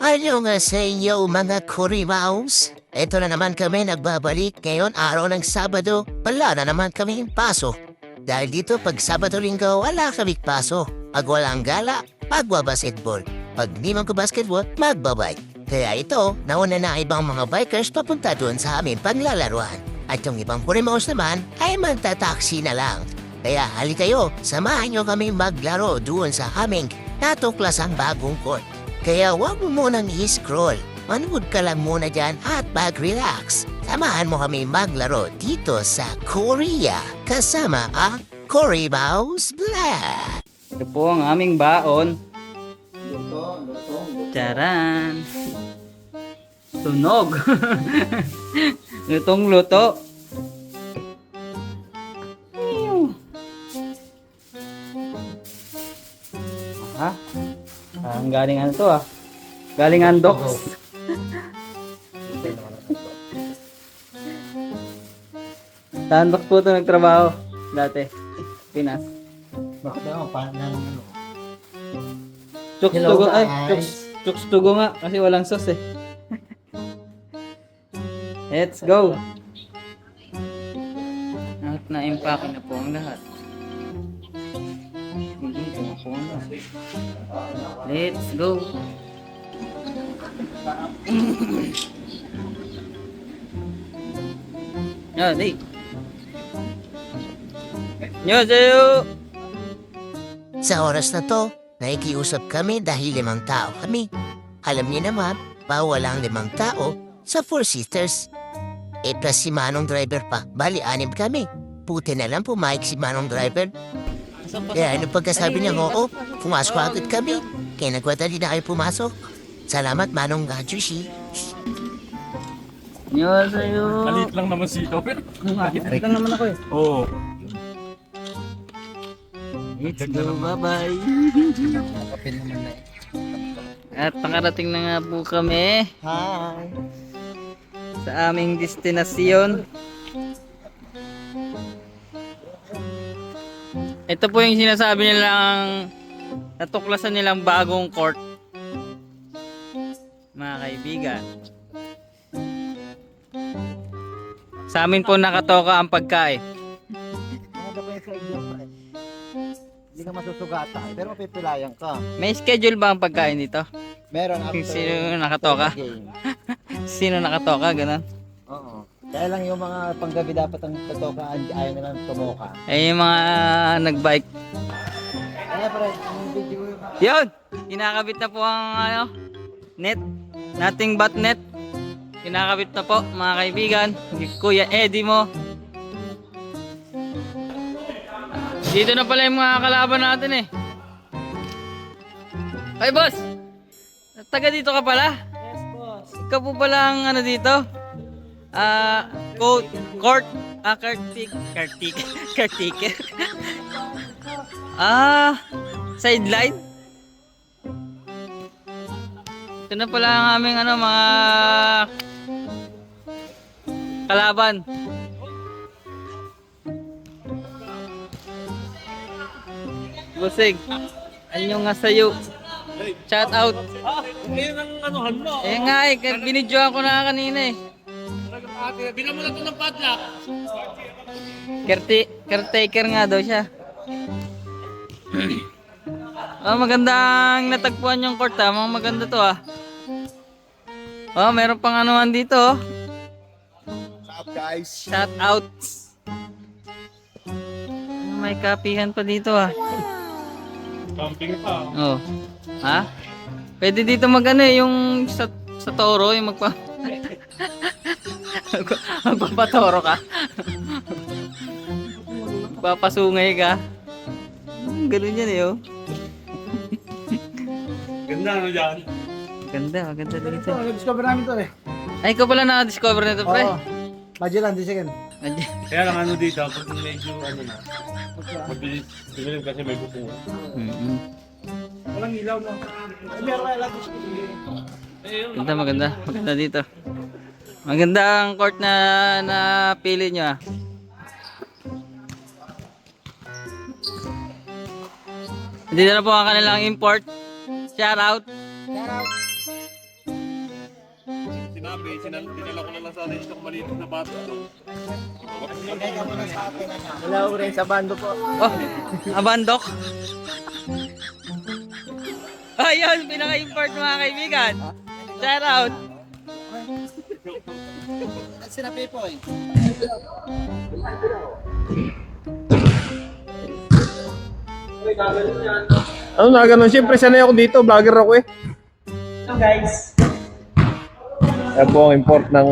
Ano nga sa inyo mga Kurimaus? Ito na naman kami nagbabalik ngayon araw ng Sabado. Wala na naman kaming paso. Dahil dito pag Sabado-Linggo wala kaming paso. Pag walang gala, magbabasketball. Pag di magbabasketball, magbabike. Kaya ito, nauna na ibang mga bikers papunta doon sa aming paglalaruan. At yung ibang Kurimaus naman ay magtataksi na lang. Kaya hali kayo, samahan nyo kami maglaro doon sa aming natuklasang bagong court. Kaya huwag mo munang i-scroll. Manood ka lang muna dyan at mag-relax. Samahan mo kami maglaro dito sa Korea. Kasama ang Kurimaus Vlog. Ito po ang aming baon. Charan! Tunog! Lutong-luto. Ha? Ang galing ano to ah. Galing Andox. Sa Andox po ito nagtrabaho dati. Pinas. Bakit ako pa ng ano? Chooks Hello, tugo ay, guys. chooks tugo nga kasi walang sauce eh. Let's go. At na-impake na po ang lahat. Hindi, tumapo na. Let's go. Yan, hey. Yo, sayo. Sa oras na to, nakikiusap kami dahil 5 tao kami. Alam niyo naman, bawal ang 5 tao sa Four Sisters. Plus si Manong driver pa, bali 6 kami. Puti na lang pumayag si Manong driver. Kaya ano pagkasabi niya, oo, pumasok agad kami. Kaya nagwadali na kayo pumasok. Salamat Manong Gajushi. Yo, sayo. Maliit lang naman sito, pero Maliit lang naman ako eh. oo. Let's go, bye-bye. Kapin naman na At nakarating na nga po kami Hi! sa aming destinasyon. Ito po yung sinasabi nilang natuklasan nilang bagong court. Mga kaibigan. Sa amin po nakatoka ang pagkain. Maganda pa yung sa iglo pa eh. Hindi ka masusugata eh, pero mapipilayan ka. May schedule ba ang pagkain dito? Meron after Sino nakatoka? game. Sino nakatoka? Ganon. Oo. Kaya lang yung mga panggabi dapat ang totoka, ayaw nilang tumoka. Eh yung mga nagbike. Kaya pala, yung video yung Yun! Kinakabit na po ang ano, net. Nothing but net. Kinakabit na po mga kaibigan. Kuya Eddie mo. Dito na pala yung mga kalaban natin eh. Ay boss! Taga dito ka pala? Yes boss. Ikaw po pala ang ano dito? Court. Caretaker. Sideline? Ito na pala ang aming ano, mga kalaban. Busig. Anyo nga sayo. Shout out. Ngayon ang anuhan mo. Eh nga eh, binidyoan ko na kanina eh. Bilang mo na ito ng padlock. Caretaker nga daw siya. Magandang natagpuan yung court ah. Mga maganda to ah. Meron pang anuhan dito oh. What's up guys? Shout out. May kapihan pa dito ah. Camping pa. Oh. Ha? Pwede dito mag-ano eh, yung sa toro, yung magpapatoro ka. Magpapasungay ka. Ganun yan eh oh. na ano dyan. Maganda, maganda dito. Na-discover namin to eh. Ay, ikaw pala na-discover nito, pre. Oo. Magellan, di second. Kaya lang ano dito, pag medyo ano na, mabilis kasi may bukong. Mm-hmm. Walang ilaw no. Meron kaya lahat Maganda, maganda. Maganda dito. Maganda ang court na napili nyo ah. Dito na po ang kanilang import. Shout out. Sinabi, dinala ko na lang sa atin itong maliit na bato. Wala ko rin sa bando po. Oh, abandok. Ayun, pinaka-import mga kaibigan. Shout out. Sinabi po eh. Ano na ganun? Siyempre sanay ako dito, vlogger ako eh. Hello guys. Yan po ang import ng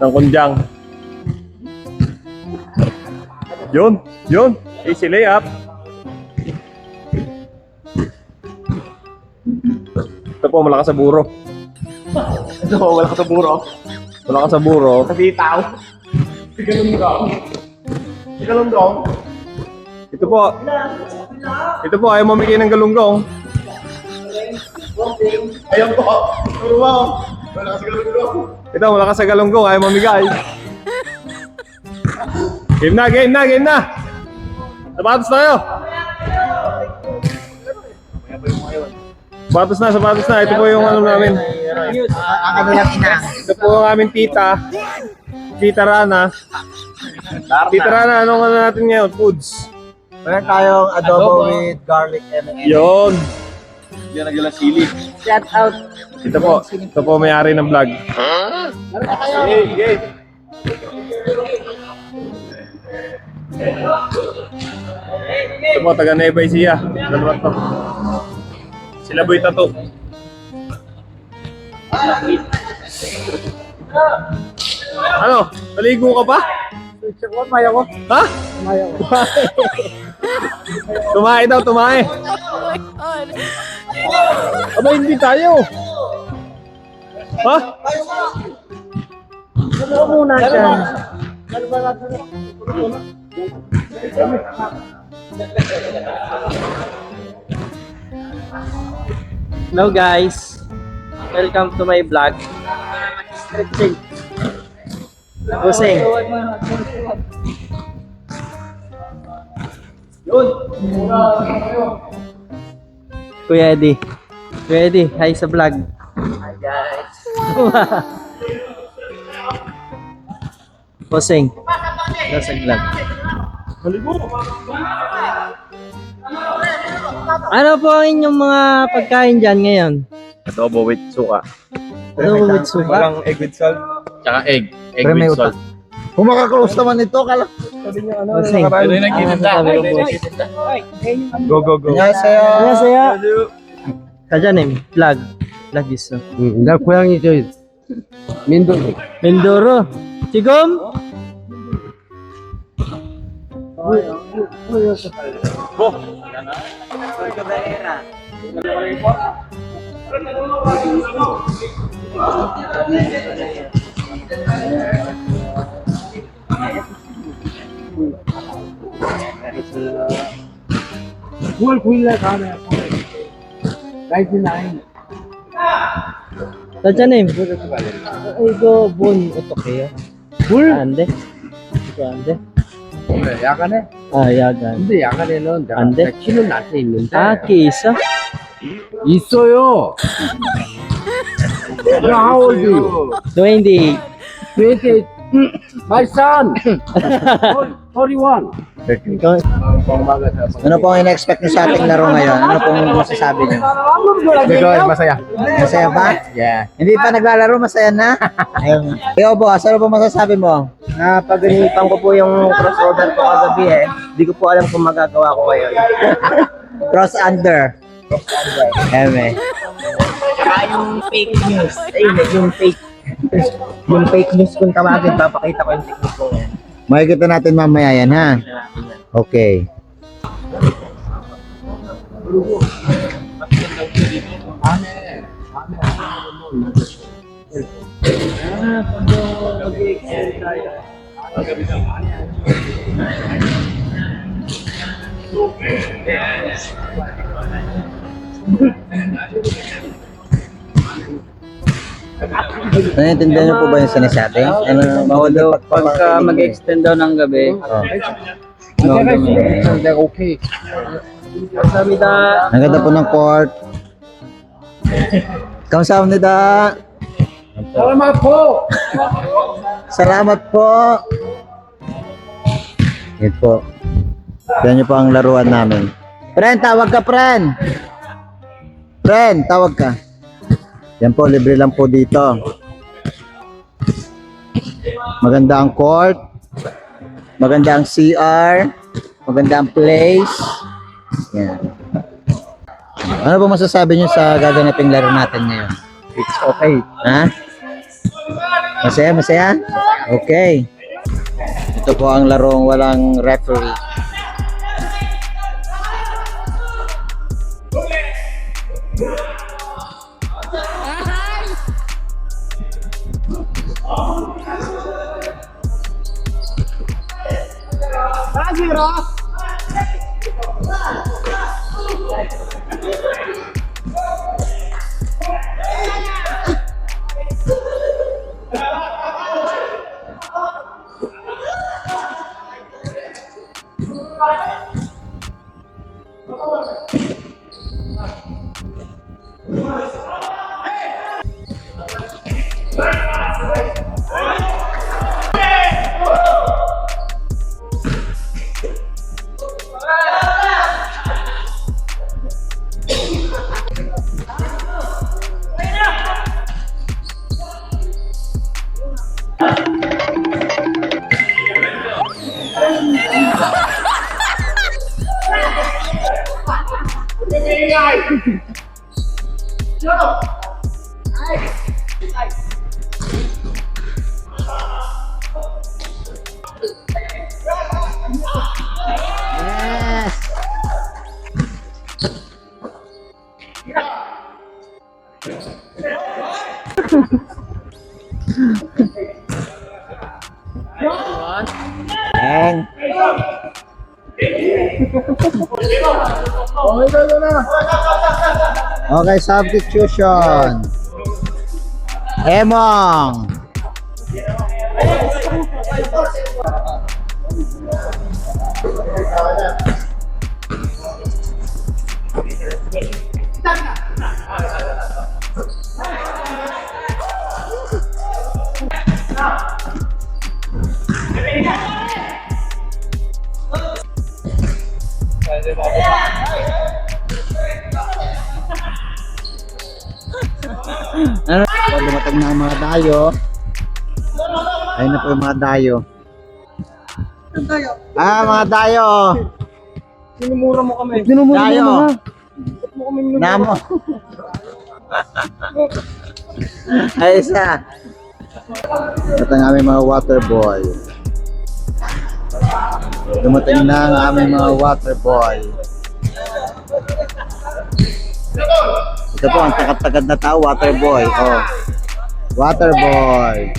kunjang. Yun. Easy layup. Ito po, malakas sa buro. Ito po, malakas sa buro. Malakas sa buro. Kasi tao. Galunggong. Ito po, ayaw mamigay ng galunggong. Ayaw po. Puro mo. Malakas sa galunggong. Ito, malakas sa galunggong, ayaw mamigay. Game na. Sapatos tayo. Sapatos na. Ito po yung ano namin. Ang kanilang ina. Ito po ang aming tita. Tita Rana. Tita Rana, anong ano natin ngayon? Foods. Meron tayong adobo with garlic and Yun. Yan ang galang sili. shout out. Ito po may-ari ng vlog. Ito po, taga Nueva Ecija. Dalawa to. Sila Boy Tato. Ano? Naligo ka pa? Maya ko. Ha? Tumae daw, tumae. Aba, hindi tayo. Ha? Ano muna dyan? Hello guys, welcome to my vlog. Stretching. Pusing. Kuya Eddie, hi sa vlog. Hi guys. Pusing. Sa vlog. Ano po ang inyong mga pagkain dyan ngayon? Adobo with suka. Adobo with suka? Walang egg with salt. Tsaka egg. Egg Pero may with salt. Kung makaklose naman ito, kala. Pusing. Ito yung nagtitinda. Go. 안녕하세요. 사장님, vlog 있어. 나 고향이 저 민도 멘도로 지금 구월 9일날 가네. 99. 사장님 이거 뭔 어떻게 해요? 물? 안 돼? 이거 안 돼? 그래, 야간에? 아 야간. 근데 야간에는 내가 안 돼? 키는 낮에 있는데. 아, 끼 있어? 있어요. How old are you? 20. 20. My son. 41. Ano po ang in-expect nyo sa ating laro ngayon? Ano pong masasabi nyo? Masaya. Masaya ba? Yeah. Hindi pa naglalaro, masaya na? Ayun. Ikaw boss, ano po masasabi mo? Napag-inipan ko po yung crossover ko kagabi eh. Hindi ko po alam kung magagawa ko ngayon. Cross under. Eme. Saka yung fake news. Ayun eh, yung fake news kung tawagin, papakita ko yung technique ko yan. Makikita natin mamaya yan ha? Okay. Naiintindihan niyo po ba yung sinasabi? Ano, Although, pagka mag-extend daw ng gabi, no, They're okay. Ang ganda po ng court. Kamsahamnida. Salamat po! Salamat po. Yan po. Yan niyo po ang laruan namin. Friend, tawag ka, friend. Friend, tawag ka. Yan po, libre lang po dito. Maganda ang court. Maganda ang CR. Maganda ang place. Yan. Ano ba masasabi niyo sa gaganaping laro natin ngayon? It's okay. Ha? Masaya, masaya? Okay. Ito po ang larong walang referee. Yan. Okay, substitution. Emong. Pag dumating na ang mga dayo, ayun na po yung mga dayo. Mga dayo. Sinumura mo kami. Dayo. Mo kami Namo. Ay, isa. Ito ang aming mga water boy. Dumating na ang aming mga water boy. Ito po ang takad-takad na tao, water boy. Oh. Water boy.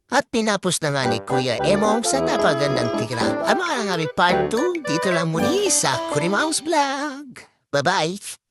At tinapos na nga ni Kuya Emong sa napagandang tira. Ang mga nga part 2 dito lang muli sa Kurimaus Vlog. Bye-bye!